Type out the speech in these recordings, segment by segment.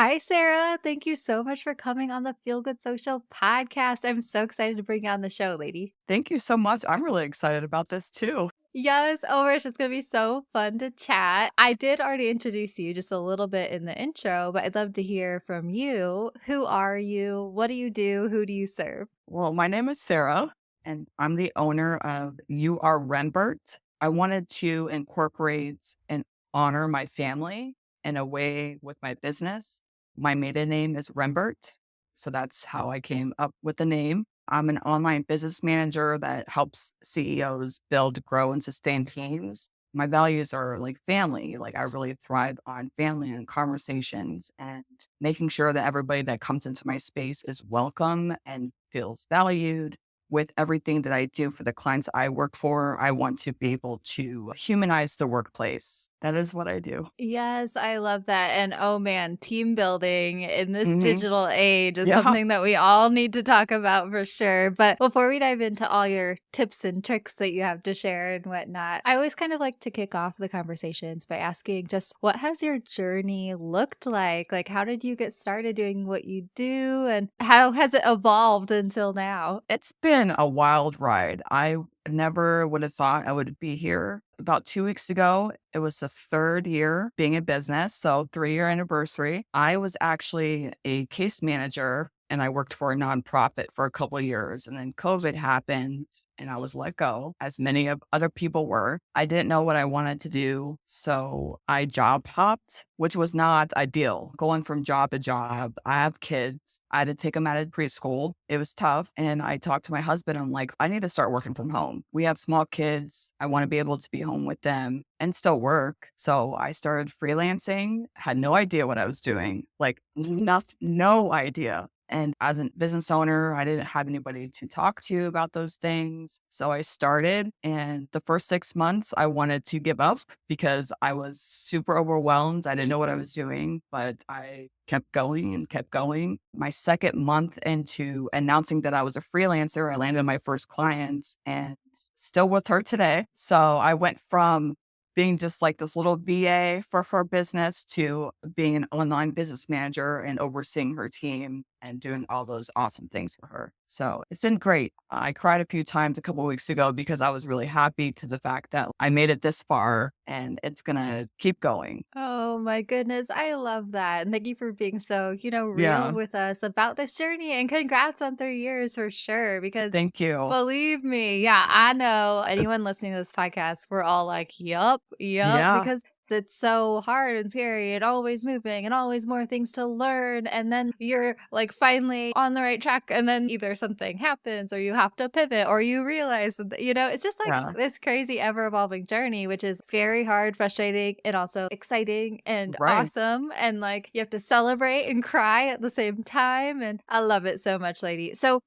Hi, Sarah. Thank you so much for coming on the Feel Good Social podcast. I'm so excited to bring you on the show, lady. Thank you so much. I'm really excited about this too. Yes, oh my gosh, it's gonna be so fun to chat. I did already introduce you just a little bit in the intro, but I'd love to hear from you. Who are you? What do you do? Who do you serve? Well, my name is Sarah, and I'm the owner of You Are Rembert. I wanted to incorporate and honor my family in a way with my business. My maiden name is Rembert, so that's how I came up with the name. I'm an online business manager that helps CEOs build, grow, and sustain teams. My values are like family. Like I really thrive on family and conversations and making sure that everybody that comes into my space is welcome and feels valued. With everything that I do for the clients I work for, I want to be able to humanize the workplace. That is what I do. Yes, I love that. And oh man, team building in this Hmm. digital age is Yeah. something that we all need to talk about for sure. But before we dive into all your tips and tricks that you have to share and whatnot, I always kind of like to kick off the conversations by asking just what has your journey looked like? Like, how did you get started doing what you do and how has it evolved until now? It's been a wild ride. I never would have thought I would be here. About 2 weeks ago, it was the third year being in business. So, 3 year anniversary. I was actually a case manager and I worked for a nonprofit for a couple of years. And then COVID happened and I was let go, as many of other people were. I didn't know what I wanted to do. So, I job hopped, which was not ideal. Going from job to job. I have kids. I had to take them out of preschool. It was tough. And I talked to my husband. I'm like, I need to start working from home. We have small kids. I want to be able to be home with them and still work. So I started freelancing, had no idea what I was doing, like no idea. And as a business owner, I didn't have anybody to talk to about those things. So I started, and the first 6 months, I wanted to give up because I was super overwhelmed. I didn't know what I was doing, but I kept going and kept going. My second month into announcing that I was a freelancer, I landed my first client and still with her today. So I went from being just like this little VA for her business to being an online business manager and overseeing her team and doing all those awesome things for her. So it's been great. I cried a few times a couple of weeks ago because I was really happy to the fact that I made it this far and it's going to keep going. Oh my goodness, I love that. And thank you for being so, real Yeah. with us about this journey. And congrats on 3 years for sure. Because Thank you. believe me, yeah, I know anyone listening to this podcast, we're all like, yup, yup, Yeah. because it's so hard and scary and always moving and always more things to learn. And then you're like finally on the right track. And then either something happens or you have to pivot or you realize that, it's just like Yeah. this crazy ever evolving journey, which is scary, hard, frustrating, and also exciting and Right. awesome. And like you have to celebrate and cry at the same time. And I love it so much, lady. So,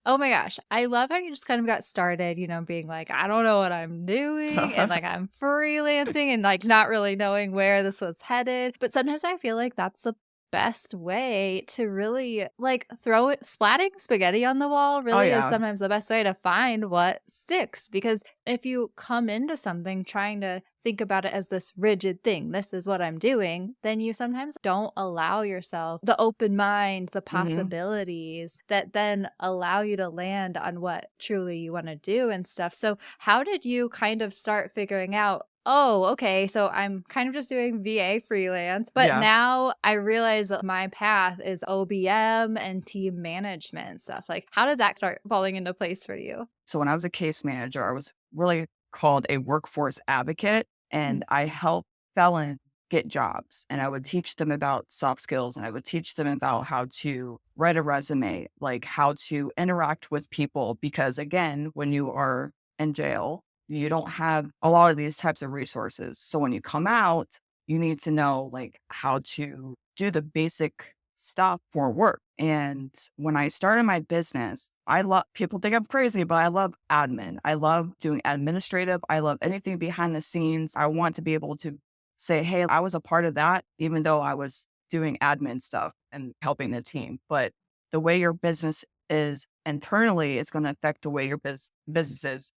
oh my gosh. I love how you just kind of got started, being like, I don't know what I'm doing. And like I'm freelancing and like not really knowing where this was headed. But sometimes I feel like that's the best way to really like throw it, splatting spaghetti on the wall Oh, really is yeah. sometimes the best way to find what sticks. Because if you come into something trying to think about it as this rigid thing, this is what I'm doing, then you sometimes don't allow yourself the open mind, the Hmm. possibilities that then allow you to land on what truly you want to do and stuff. So, how did you kind of start figuring out? Oh, okay. So I'm kind of just doing VA freelance, but Yeah. now I realize that my path is OBM and team management and stuff. Like, how did that start falling into place for you? So when I was a case manager, I was really called a workforce advocate and I helped felons get jobs and I would teach them about soft skills and I would teach them about how to write a resume, like how to interact with people. Because again, when you are in jail, you don't have a lot of these types of resources. So when you come out, you need to know like how to do the basic stuff for work. And when I started my business, I love people think I'm crazy, but I love admin. I love doing administrative. I love anything behind the scenes. I want to be able to say, hey, I was a part of that, even though I was doing admin stuff and helping the team. But the way your business is internally, it's going to affect the way your business is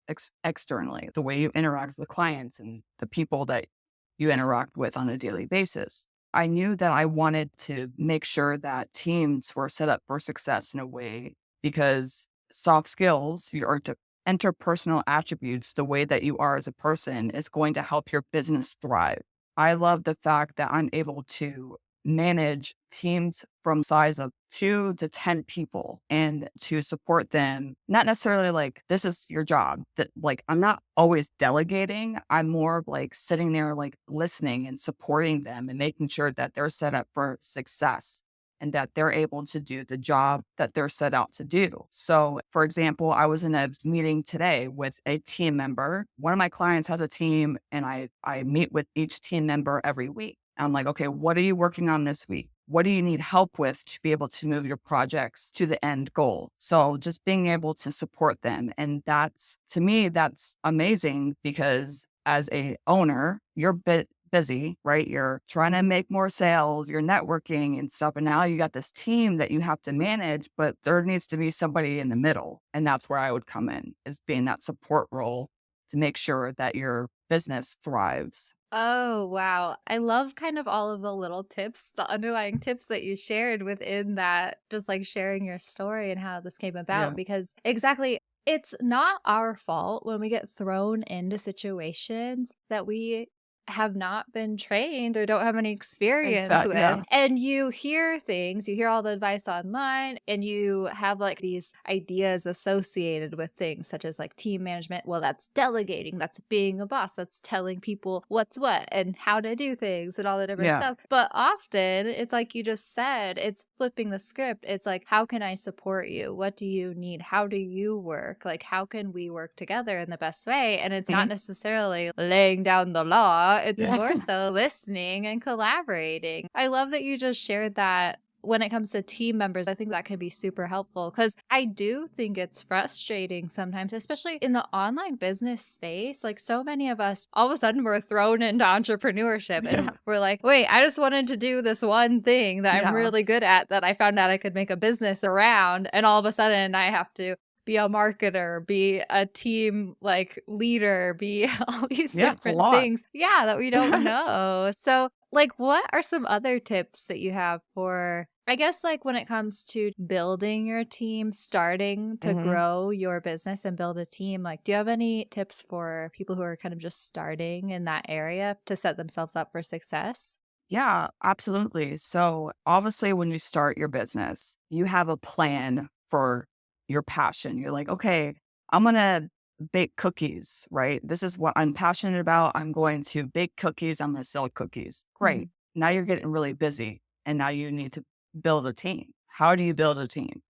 externally, the way you interact with clients and the people that you interact with on a daily basis. I knew that I wanted to make sure that teams were set up for success in a way because soft skills, your interpersonal attributes, the way that you are as a person is going to help your business thrive. I love the fact that I'm able to manage teams from size of 2 to 10 people and to support them. Not necessarily like this is your job. That like I'm not always delegating. I'm more of like sitting there like listening and supporting them and making sure that they're set up for success and that they're able to do the job that they're set out to do. So, for example, I was in a meeting today with a team member. One of my clients has a team, and I meet with each team member every week. I'm like, okay, what are you working on this week? What do you need help with to be able to move your projects to the end goal? So just being able to support them. And that's, to me, that's amazing because as a owner, you're busy, right? You're trying to make more sales, you're networking and stuff. And now you got this team that you have to manage, but there needs to be somebody in the middle. And that's where I would come in, is being that support role to make sure that your business thrives. Oh, wow. I love kind of all of the little tips, the underlying tips that you shared within that, just like sharing your story and how this came about. Yeah, Because exactly, it's not our fault when we get thrown into situations that we have not been trained or don't have any experience exactly. with. Yeah. And you hear things, you hear all the advice online, and you have like these ideas associated with things such as like team management. Well, that's delegating, that's being a boss, that's telling people what's what and how to do things and all the different Yeah. stuff. But often it's like you just said, it's flipping the script. It's like, how can I support you? What do you need? How do you work? Like, how can we work together in the best way? And it's Mhm. not necessarily laying down the law, it's Yeah. more so listening and collaborating. I love that you just shared that when it comes to team members. I think that can be super helpful because I do think it's frustrating sometimes, especially in the online business space. Like, so many of us, all of a sudden, we're thrown into entrepreneurship and Yeah. we're like, wait, I just wanted to do this one thing that I'm Yeah. really good at that I found out I could make a business around. And all of a sudden, I have to be a marketer, be a team like leader, be all these Yeah. It's a different lot. things. Yeah, that we don't know. So, like, what are some other tips that you have for, I guess, like when it comes to building your team, starting to Mhm. grow your business and build a team? Like, do you have any tips for people who are kind of just starting in that area to set themselves up for success? Yeah, absolutely. So, obviously, when you start your business, you have a plan for your passion. You're like, okay, I'm going to bake cookies, right? This is what I'm passionate about. I'm going to bake cookies. I'm going to sell cookies. Great. Mhm. Now you're getting really busy and now you need to build a team. How do you build a team?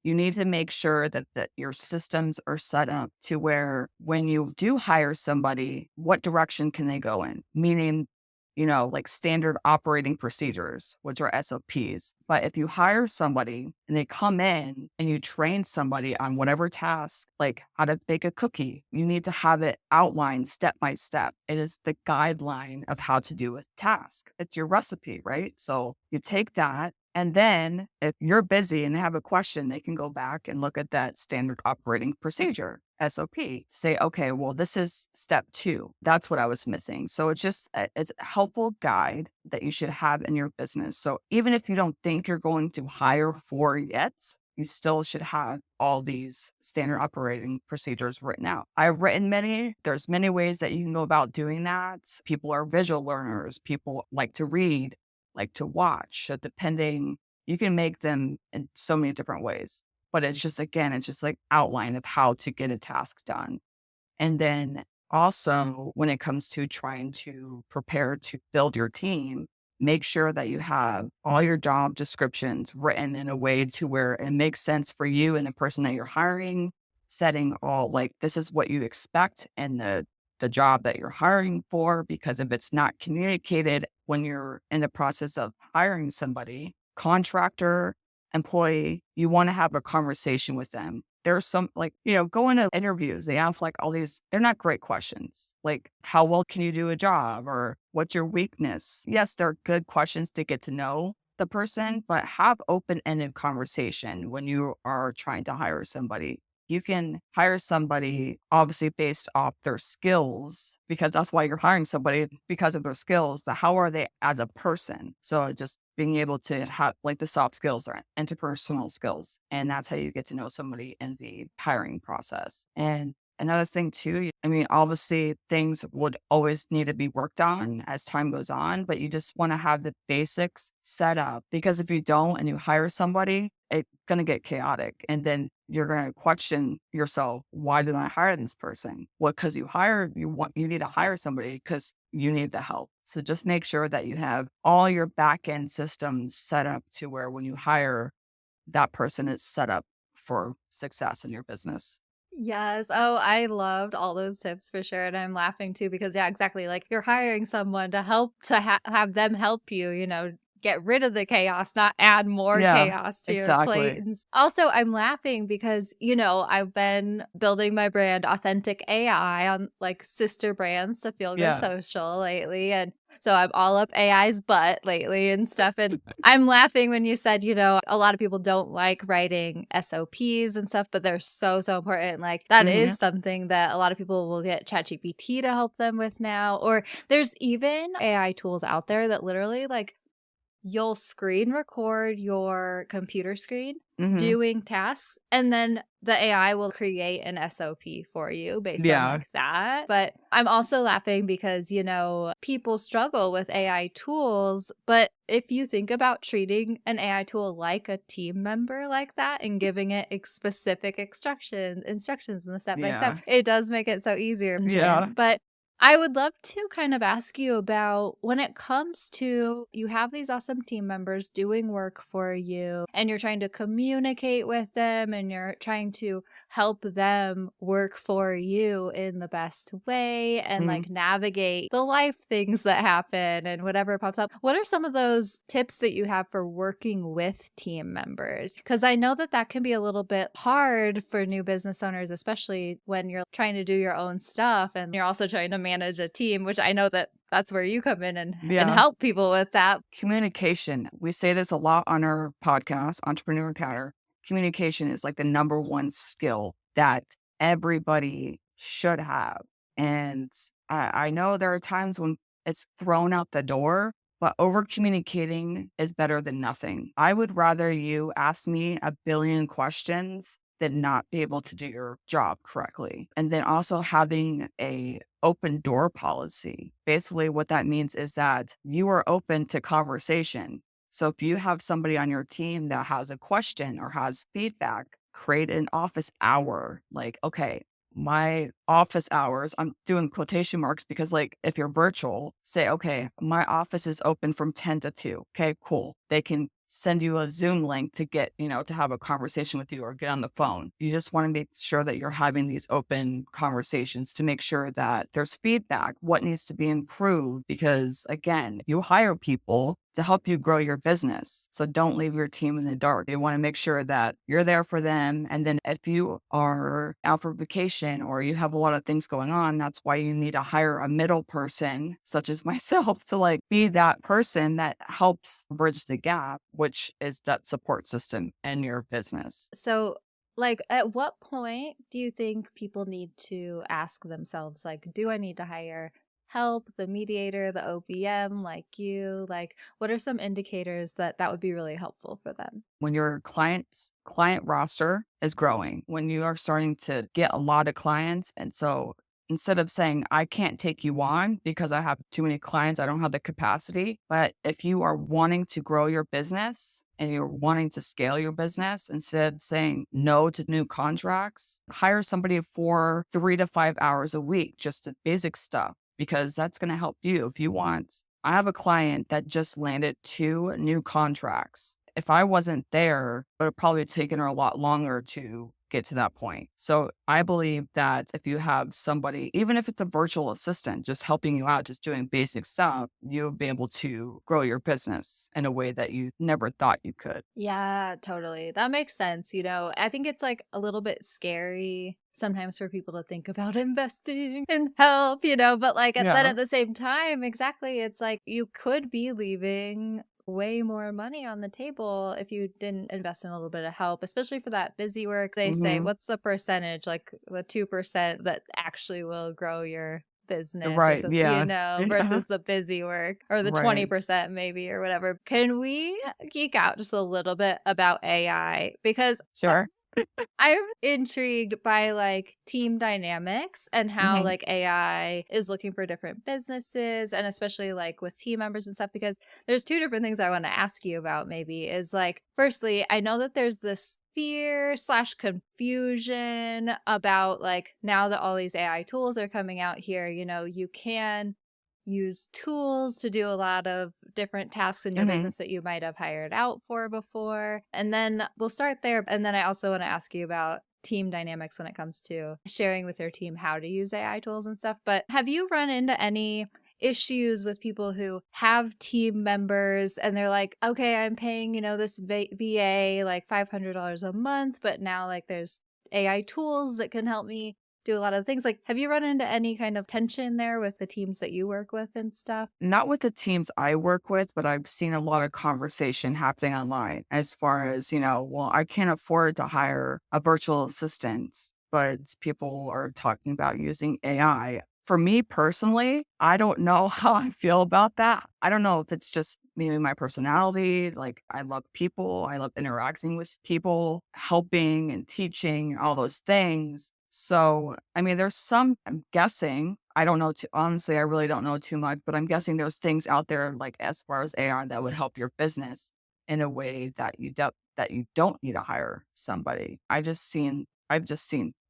You need to make sure that your systems are set up to where when you do hire somebody, what direction can they go in? Meaning, like standard operating procedures, which are SOPs. But if you hire somebody and they come in and you train somebody on whatever task, like how to bake a cookie, you need to have it outlined step by step. It is the guideline of how to do a task. It's your recipe, right? So you take that. And then if you're busy and they have a question, they can go back and look at that standard operating procedure, SOP, say, okay, well, this is step 2. That's what I was missing. So it's a helpful guide that you should have in your business. So even if you don't think you're going to hire for yet, you still should have all these standard operating procedures written out. I've written many. There's many ways that you can go about doing that. People are visual learners. People like to read, like to watch. So depending, you can make them in so many different ways. But it's just, again, it's just like outline of how to get a task done. And then also, when it comes to trying to prepare to build your team, make sure that you have all your job descriptions written in a way to where it makes sense for you and the person that you're hiring, setting all like this is what you expect and the job that you're hiring for. Because if it's not communicated when you're in the process of hiring somebody, contractor, employee, you want to have a conversation with them. There's some like, going to interviews, they ask like all these, they're not great questions. Like, how well can you do a job or what's your weakness? Yes, they're good questions to get to know the person, but have open ended conversation when you are trying to hire somebody. You can hire somebody obviously based off their skills because that's why you're hiring somebody because of their skills, but how are they as a person? So just being able to have like the soft skills or interpersonal skills. And that's how you get to know somebody in the hiring process. And another thing too, I mean, obviously things would always need to be worked on as time goes on, but you just want to have the basics set up because if you don't and you hire somebody, it's going to get chaotic. And then you're going to question yourself, why did I hire this person? Well, because you need to hire somebody because you need the help. So just make sure that you have all your back end systems set up to where when you hire that person is set up for success in your business. Yes. Oh, I loved all those tips for sure. And I'm laughing too because, yeah, exactly. Like you're hiring someone to help to have them help you, get rid of the chaos, not add more Yeah, chaos to your plate. exactly. And also, I'm laughing because, I've been building my brand Authentic AI on like sister brands to Feel Good Yeah. Social lately. And so I'm all up AI's butt lately and stuff. And I'm laughing when you said, a lot of people don't like writing SOPs and stuff, but they're so, so important. Like that Hmm. is something that a lot of people will get ChatGPT to help them with now. Or there's even AI tools out there that literally like you'll screen record your computer screen Hmm. doing tasks, and then the AI will create an SOP for you based on Yeah. like that. But I'm also laughing because, people struggle with AI tools. But if you think about treating an AI tool like a team member like that and giving it specific instructions and the step by step, Yeah. it does make it so easier. Yeah. But I would love to kind of ask you about when it comes to you have these awesome team members doing work for you and you're trying to communicate with them and you're trying to help them work for you in the best way and Mhm. like navigate the life things that happen and whatever pops up. What are some of those tips that you have for working with team members? Because I know that that can be a little bit hard for new business owners, especially when you're trying to do your own stuff and you're also trying to manage a team, which I know that that's where you come in and Yeah. help people with that. Communication. We say this a lot on our podcast, Entrepreneur Encounter. Communication is like the number one skill that everybody should have. And I know there are times when it's thrown out the door, but over communicating is better than nothing. I would rather you ask me a billion questions than not be able to do your job correctly. And then also having a open door policy. Basically, what that means is that you are open to conversation. So if you have somebody on your team that has a question or has feedback, create an office hour. Like, okay, my office hours, I'm doing quotation marks because, like, if you're virtual, say, okay, my office is open from 10 to 2. Okay, cool. They can send you a Zoom link to get, to have a conversation with you or get on the phone. You just want to make sure that you're having these open conversations to make sure that there's feedback, what needs to be improved. Because again, you hire people to help you grow your business. So don't leave your team in the dark. You want to make sure that you're there for them. And then if you are out for vacation or you have a lot of things going on, that's why you need to hire a middle person, such as myself, to like be that person that helps bridge the gap, which is that support system in your business. So, like, at what point do you think people need to ask themselves, like, do I need to hire help, the mediator, the OPM, like you? Like, what are some indicators that that would be really helpful for them? When your client roster is growing, when you are starting to get a lot of clients. And so instead of saying, I can't take you on because I have too many clients, I don't have the capacity. But if you are wanting to grow your business and you're wanting to scale your business, instead of saying no to new contracts, hire somebody for 3 to 5 hours a week, just the basic stuff, because that's going to help you. If you want, I have a client that just landed 2 new contracts. If I wasn't there, it would probably taken her a lot longer to get to that point. So I believe that if you have somebody, even if it's a virtual assistant, just helping you out, just doing basic stuff, you'll be able to grow your business in a way that you never thought you could. Yeah, totally. That makes sense. I think it's like a little bit scary sometimes for people to think about investing in help, but like then Yeah. at the same time, exactly, it's like you could be leaving way more money on the table if you didn't invest in a little bit of help, especially for that busy work. They say, Mhm. what's the percentage, like the 2% that actually will grow your business or Right, something, yeah. Yeah. versus the busy work or the Right. 20% maybe or whatever. Can we geek out just a little bit about AI? Because Sure. I'm intrigued by like team dynamics and how Mhm. like AI is looking for different businesses and especially like with team members and stuff because there's two different things I want to ask you about maybe is like firstly, I know that there's this fear slash confusion about like now that all these AI tools are coming out here, you can use tools to do a lot of different tasks in your Mhm. business that you might have hired out for before. And then we'll start there. And then I also want to ask you about team dynamics when it comes to sharing with your team how to use AI tools and stuff. But have you run into any issues with people who have team members and they're like, okay, I'm paying, this VA like $500 a month, but now like there's AI tools that can help me do a lot of things. Like, have you run into any kind of tension there with the teams that you work with and stuff? Not with the teams I work with, but I've seen a lot of conversation happening online as far as, well, I can't afford to hire a virtual assistant, but people are talking about using AI. For me personally, I don't know how I feel about that. I don't know if it's just maybe my personality. Like, I love people, I love interacting with people, helping and teaching, all those things. So, I mean, there's some, I'm guessing, I don't know, too, honestly, I really don't know too much, but I'm guessing there's things out there like as far as AI that would help your business in a way that that you don't need to hire somebody. I've just seen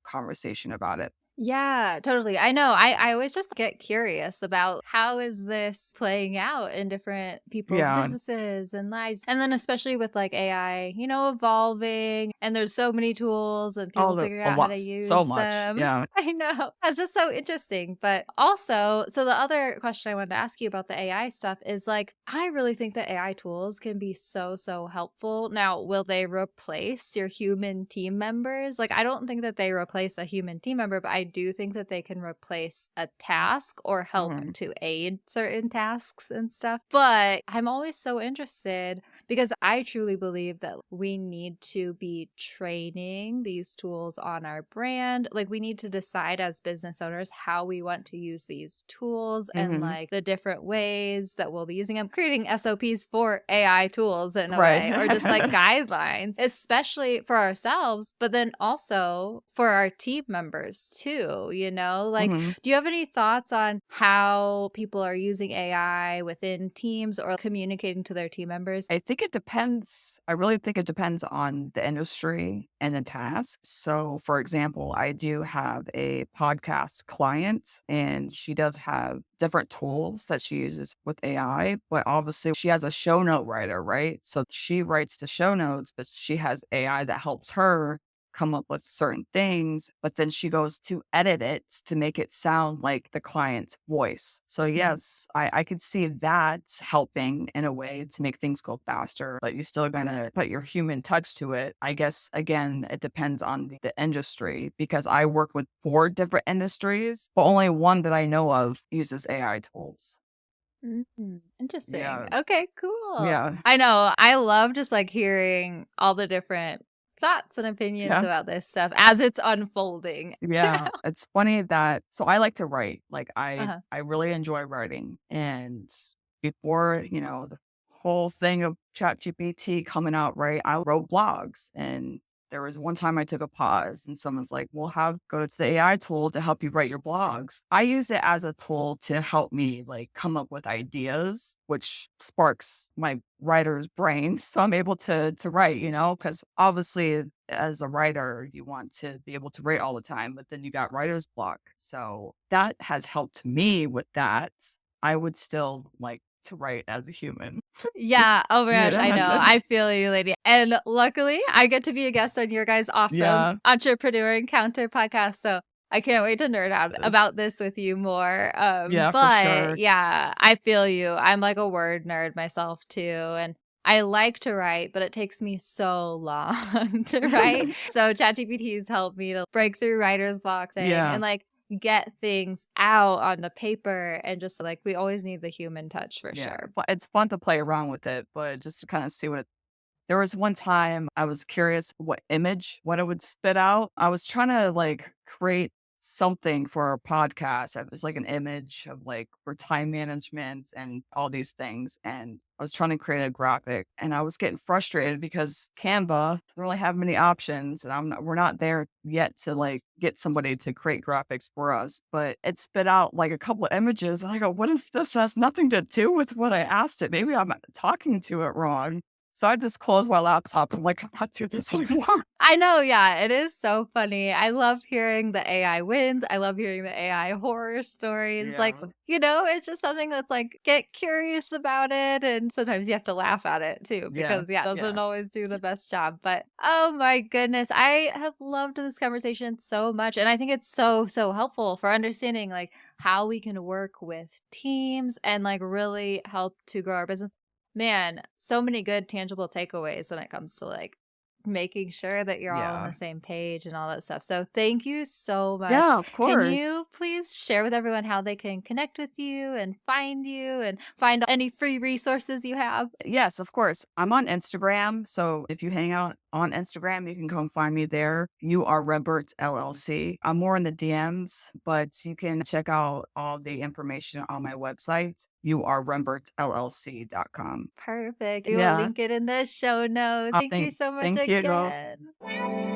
conversation about it. Yeah, totally. I know. I always just get curious about how is this playing out in different people's Yeah, businesses and lives. And then especially with like AI, evolving and there's so many tools and people figuring a out how lot, to so use much. them. Yeah. I know. That's just so interesting. But also, so the other question I wanted to ask you about the AI stuff is like, I really think that AI tools can be so, so helpful. Now, will they replace your human team members? Like, I don't think that they replace a human team member, but I do think that they can replace a task or help Mhm. to aid certain tasks and stuff. But I'm always so interested because I truly believe that we need to be training these tools on our brand. Like, we need to decide as business owners how we want to use these tools and Mhm. like the different ways that we'll be using them, creating SOPs for AI tools in a Right. way, or just like guidelines, especially for ourselves, but then also for our team members too, Like, Mhm. do you have any thoughts on how people are using AI within teams or communicating to their team members? I think it depends. I really think it depends on the industry and the task. So, for example, I do have a podcast client, and she does have different tools that she uses with AI, but obviously she has a show note writer, right? So she writes the show notes, but she has AI that helps her come up with certain things, but then she goes to edit it to make it sound like the client's voice. So yes, I could see that helping in a way to make things go faster, but you still gotta put your human touch to it. I guess again, it depends on the industry because I work with 4 different industries, but only one that I know of uses AI tools. Interesting. Yeah. Okay, cool. Yeah. I know. I love just like hearing all the different thoughts and opinions Yeah. about this stuff as it's unfolding. Yeah, it's funny that so I like to write. Like Uh-huh. I really enjoy writing. And before, the whole thing of ChatGPT coming out, right? I wrote blogs, and there was one time I took a pause and someone's like, "Well, have go to the AI tool to help you write your blogs." I use it as a tool to help me like come up with ideas, which sparks my writer's brain. So I'm able to write, because obviously as a writer, you want to be able to write all the time, but then you got writer's block. So that has helped me with that. I would still like to write as a human. Yeah. Oh my gosh. I know. Yeah. I feel you, lady. And luckily, I get to be a guest on your guys' awesome Yeah. entrepreneur encounter podcast. So I can't wait to nerd out Yes. about this with you more. Yeah, for But sure. yeah, I feel you. I'm like a word nerd myself too. And I like to write, but it takes me so long to write. So ChatGPT has helped me to break through writer's block saying, Yeah. and like, get things out on the paper and just like we always need the human touch for Yeah. sure. But it's fun to play around with it, but just to kind of see what there was one time I was curious what it would spit out. I was trying to like create something for our podcast. It was like an image of like for time management and all these things. And I was trying to create a graphic and I was getting frustrated because Canva doesn't really have many options and we're not there yet to like get somebody to create graphics for us. But it spit out like a couple of images and I go, what is this? It has nothing to do with what I asked it. Maybe I'm talking to it wrong. So I just closed my laptop. I'm like, I'm not doing this anymore. I know, yeah, it is so funny. I love hearing the AI wins. I love hearing the AI horror stories. Like, Yeah. it's just something that's like, get curious about it. And sometimes you have to laugh at it too, Yeah. because, yeah, it doesn't Yeah. always do the best job. But oh my goodness, I have loved this conversation so much. And I think it's so, so helpful for understanding like how we can work with teams and like really help to grow our business. Man, so many good tangible takeaways when it comes to like making sure that you're all on the Yeah. same page and all that stuff. So thank you so much. Yeah, of Can course. you please share with everyone how they can connect with you and find any free resources you have? Yes, of course. I'm on Instagram. So if you hang out on Instagram, you can come find me there. You are Rembert LLC. I'm more in the DMs, but you can check out all the information on my website, youarerembertllc.com. Perfect. We will Yeah. link it in the show notes. Thank you so much Thank you. again.